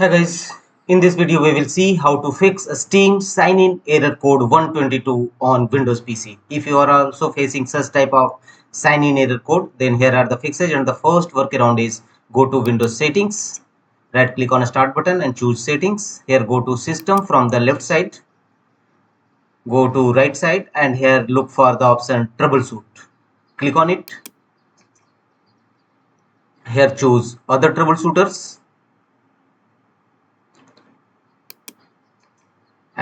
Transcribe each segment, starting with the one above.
Hi guys, in this video we will see how to fix a Steam sign-in error code 122 on Windows PC. If you are also facing such type of sign-in error code, then here are the fixes, and the first workaround is go to Windows settings, right click on a start button and choose settings. Here go to system from the left side, go to right side and here look for the option troubleshoot. Click on it. Here choose other troubleshooters.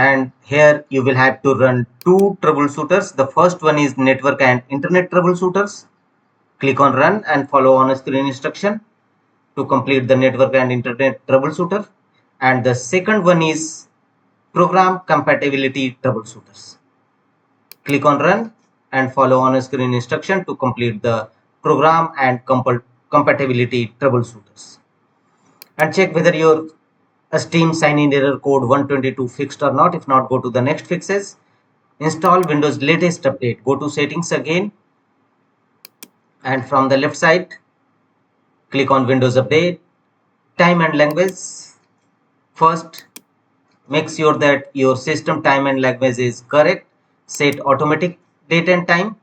And here you will have to run two troubleshooters. The first one is network and internet troubleshooters. Click on run and follow on screen instruction to complete the network and internet troubleshooter. And the second one is program compatibility troubleshooters. Click on run and follow on screen instruction to complete the program and compatibility troubleshooters. And check whether your Steam sign-in error code 122 fixed or not. If not, go to the next fixes. Install Windows latest update. Go to settings again and from the left side click on Windows update, time and language. First, make sure that your system time and language is correct. Set automatic date and time.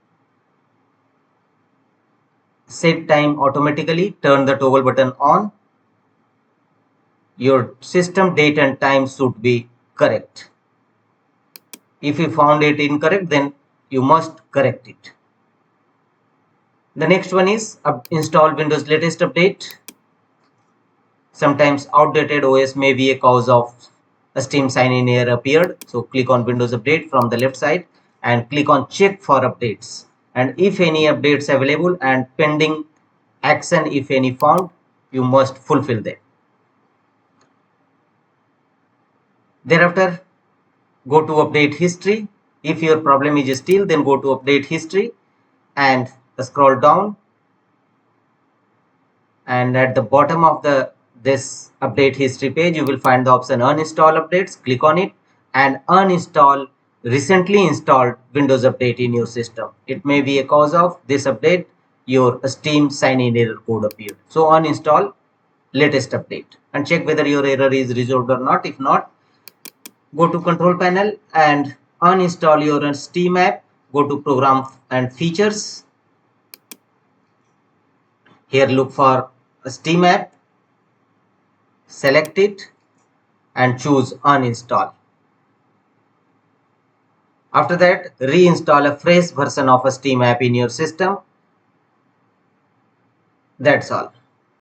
Set time automatically. Turn the toggle button on. Your system date and time should be correct. If you found it incorrect, then you must correct it. The next one is install Windows latest update. Sometimes outdated OS may be a cause of a Steam sign-in error appeared. So click on Windows update from the left side and click on check for updates. And if any updates available and pending action, if any found, you must fulfill them. Thereafter, go to update history. If your problem is still, then go to update history and scroll down. And at the bottom of this update history page, you will find the option uninstall updates. Click on it and uninstall recently installed Windows update in your system. It may be a cause of this update your Steam sign-in error code appeared. So uninstall latest update and check whether your error is resolved or not. If not, go to control panel and uninstall your Steam app. Go to program and features. Here look for a Steam app, select it and choose uninstall. After that, reinstall a fresh version of a Steam app in your system. That's all.